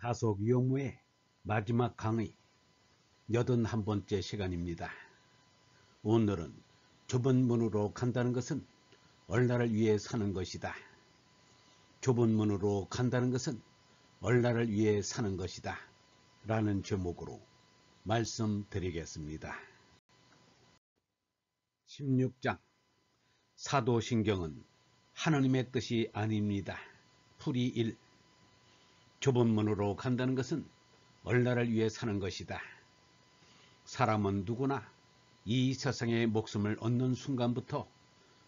다속 유형무의 마지막 강의 81번째 시간입니다. 오늘은 좁은 문으로 간다는 것은 얼라를 위해 사는 것이다. 좁은 문으로 간다는 것은 얼라를 위해 사는 것이다. 라는 제목으로 말씀드리겠습니다. 16장 사도신경은 하느님의 뜻이 아닙니다. 풀이 1. 좁은 문으로 간다는 것은 얼라를 위해 사는 것이다. 사람은 누구나 이 세상에 목숨을 얻는 순간부터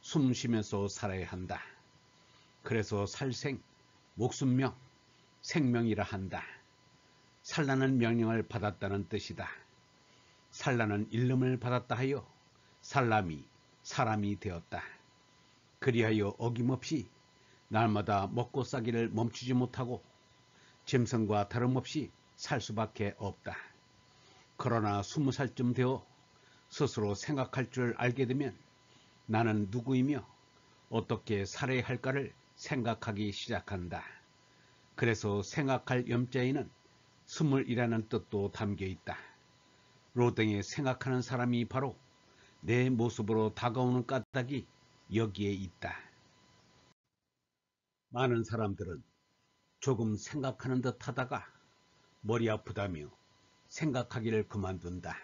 숨 쉬면서 살아야 한다. 그래서 살생, 목숨명, 생명이라 한다. 살라는 명령을 받았다는 뜻이다. 살라는 일름을 받았다 하여 살람이 사람이 되었다. 그리하여 어김없이 날마다 먹고 싸기를 멈추지 못하고 짐승과 다름없이 살 수밖에 없다. 그러나 20살쯤 되어 스스로 생각할 줄 알게 되면 나는 누구이며 어떻게 살아야 할까를 생각하기 시작한다. 그래서 생각할 염자에는 스물이라는 뜻도 담겨 있다. 로댕에 생각하는 사람이 바로 내 모습으로 다가오는 까닭이 여기에 있다. 많은 사람들은 조금 생각하는 듯 하다가 머리 아프다며 생각하기를 그만둔다.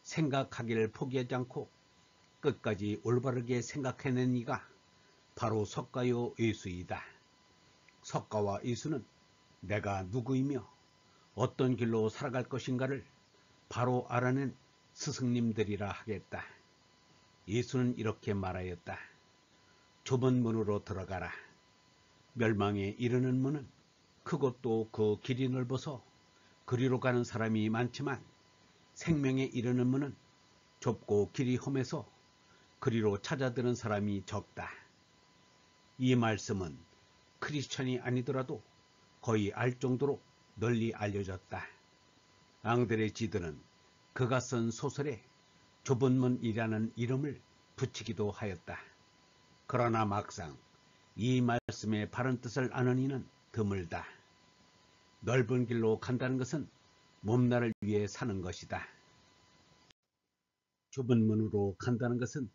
생각하기를 포기하지 않고 끝까지 올바르게 생각해낸 이가 바로 석가요 예수이다. 석가와 예수는 내가 누구이며 어떤 길로 살아갈 것인가를 바로 알아낸 스승님들이라 하겠다. 예수는 이렇게 말하였다. 좁은 문으로 들어가라. 멸망에 이르는 문은 크고 그 길이 넓어서 그리로 가는 사람이 많지만 생명에 이르는 문은 좁고 길이 험해서 그리로 찾아드는 사람이 적다. 이 말씀은 크리스천이 아니더라도 거의 알 정도로 널리 알려졌다. 앙드레 지드는 그가 쓴 소설에 좁은 문이라는 이름을 붙이기도 하였다. 그러나 막상 이 말씀의 바른 뜻을 아는 이는 드물다. 넓은 길로 간다는 것은 몸나를 위해 사는 것이다. 좁은 문으로 간다는 것은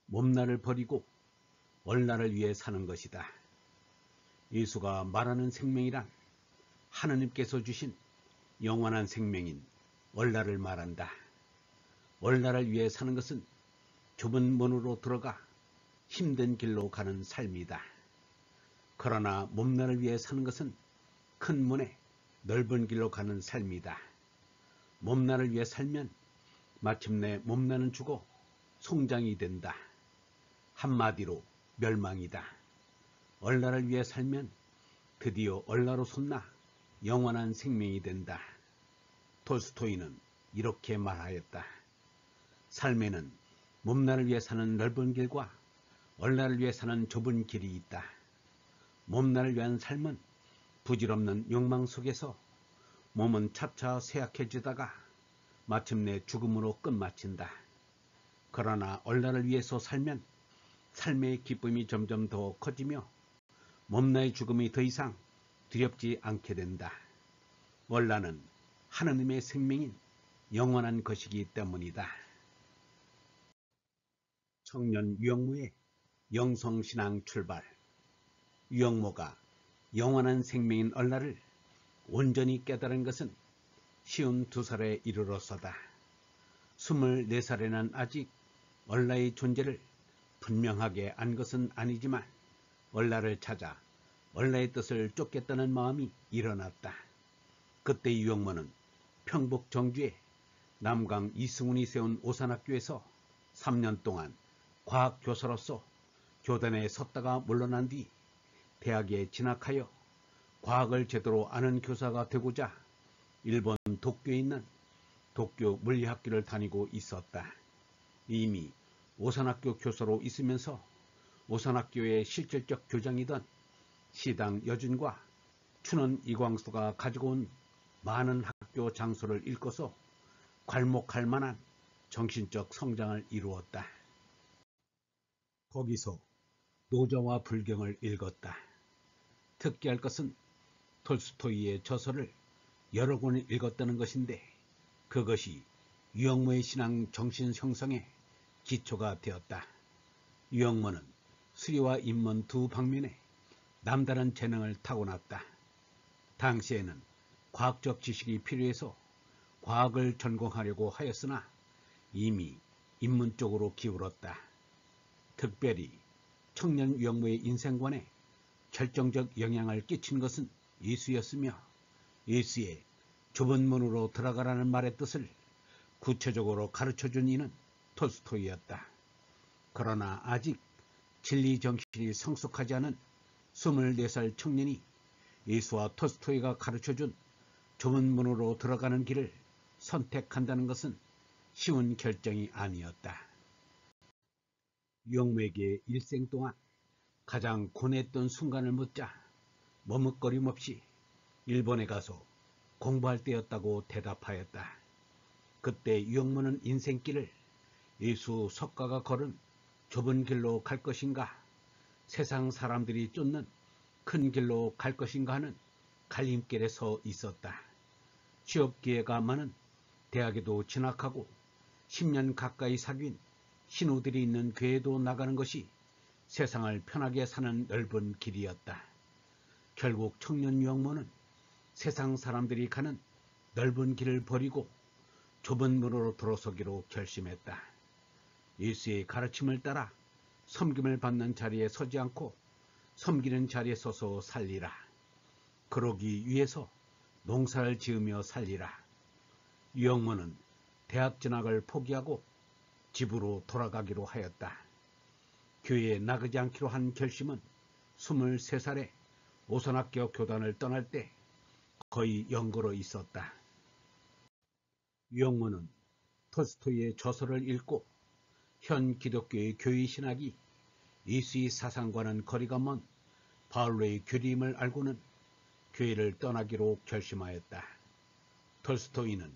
몸나를 버리고 얼라를 위해 사는 것이다. 예수가 말하는 생명이란 하느님께서 주신 영원한 생명인 얼라를 말한다. 얼라를 위해 사는 것은 좁은 문으로 들어가 힘든 길로 가는 삶이다. 그러나 몸나를 위해 사는 것은 큰 문에 넓은 길로 가는 삶이다. 몸나를 위해 살면 마침내 몸나는 죽어 송장이 된다. 한마디로 멸망이다. 얼라를 위해 살면 드디어 얼라로 솟나 영원한 생명이 된다. 톨스토이는 이렇게 말하였다. 삶에는 몸나를 위해 사는 넓은 길과 얼라를 위해 사는 좁은 길이 있다. 몸나를 위한 삶은 부질없는 욕망 속에서 몸은 차차 쇠약해지다가 마침내 죽음으로 끝마친다. 그러나 얼라를 위해서 살면 삶의 기쁨이 점점 더 커지며 몸나의 죽음이 더 이상 두렵지 않게 된다. 얼라는 하느님의 생명인 영원한 것이기 때문이다. 청년 유형무의 영성신앙 출발. 유형무가 영원한 생명인 얼라를 온전히 깨달은 것은 52살에 이르러서다. 24살에는 아직 얼라의 존재를 분명하게 안 것은 아니지만 얼라를 찾아 얼라의 뜻을 쫓겠다는 마음이 일어났다. 그때 유형무는 평북 정주에 남강 이승훈이 세운 오산학교에서 3년 동안 과학교사로서 교단에 섰다가 물러난 뒤 대학에 진학하여 과학을 제대로 아는 교사가 되고자 일본 도쿄에 있는 도쿄 물리학교를 다니고 있었다. 이미 오산학교 교사로 있으면서 오산학교의 실질적 교장이던 시당 여준과 춘원 이광수가 가지고 온 많은 학교 장소를 읽어서 괄목할 만한 정신적 성장을 이루었다. 거기서 노자와 불경을 읽었다. 특기할 것은 톨스토이의 저서를 여러 권 읽었다는 것인데 그것이 유영모의 신앙 정신 형성에 기초가 되었다. 유영모는 수리와 인문 두 방면에 남다른 재능을 타고났다. 당시에는 과학적 지식이 필요해서 과학을 전공하려고 하였으나 이미 인문 쪽으로 기울었다. 특별히 청년 유영모의 인생관에 결정적 영향을 끼친 것은 예수였으며 예수의 좁은 문으로 들어가라는 말의 뜻을 구체적으로 가르쳐준 이는 톨스토이였다. 그러나 아직 진리 정신이 성숙하지 않은 24살 청년이 예수와 톨스토이가 가르쳐준 좁은 문으로 들어가는 길을 선택한다는 것은 쉬운 결정이 아니었다. 유영모에게 일생 동안 가장 고뇌했던 순간을 묻자 머뭇거림 없이 일본에 가서 공부할 때였다고 대답하였다. 그때 유영모는 인생길을 예수 석가가 걸은 좁은 길로 갈 것인가, 세상 사람들이 쫓는 큰 길로 갈 것인가 하는 갈림길에 서 있었다. 취업 기회가 많은 대학에도 진학하고 10년 가까이 사귄 신우들이 있는 교회도 나가는 것이 세상을 편하게 사는 넓은 길이었다. 결국 청년 유영모는 세상 사람들이 가는 넓은 길을 버리고 좁은 문으로 들어서기로 결심했다. 예수의 가르침을 따라 섬김을 받는 자리에 서지 않고 섬기는 자리에 서서 살리라. 그러기 위해서 농사를 지으며 살리라. 유영모는 대학 진학을 포기하고 집으로 돌아가기로 하였다. 교회에 나가지 않기로 한 결심은 23살에 오선학교 교단을 떠날 때 거의 연고로 있었다. 유영모는 톨스토이의 저서를 읽고 현 기독교의 교회 신학이 예수의 사상과는 거리가 먼 바울로의 교리임을 알고는 교회를 떠나기로 결심하였다. 톨스토이는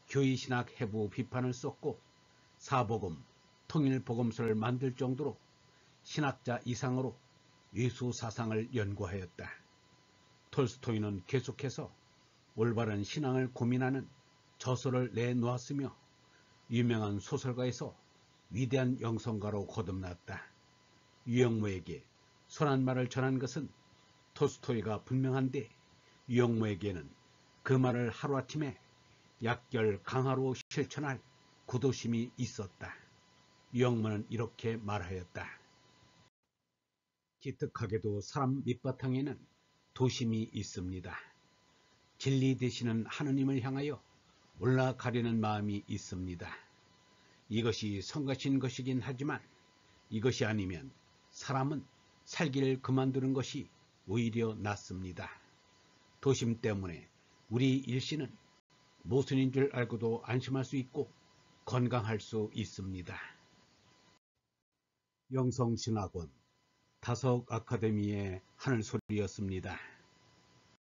교회 신학 해부 비판을 썼고 사복음, 통일복음서를 만들 정도로 신학자 이상으로 예수 사상을 연구하였다. 톨스토이는 계속해서 올바른 신앙을 고민하는 저서를 내놓았으며 유명한 소설가에서 위대한 영성가로 거듭났다. 유영모에게 선한 말을 전한 것은 톨스토이가 분명한데 유영모에게는 그 말을 하루아침에 약결 강화로 실천할 구도심이 있었다. 유영모는 이렇게 말하였다. 기특하게도 사람 밑바탕에는 도심이 있습니다. 진리 되시는 하느님을 향하여 올라가려는 마음이 있습니다. 이것이 성가신 것이긴 하지만 이것이 아니면 사람은 살기를 그만두는 것이 오히려 낫습니다. 도심 때문에 우리 일신은 모순인 줄 알고도 안심할 수 있고 건강할 수 있습니다. 영성신학원 다석 아카데미의 하늘소리였습니다.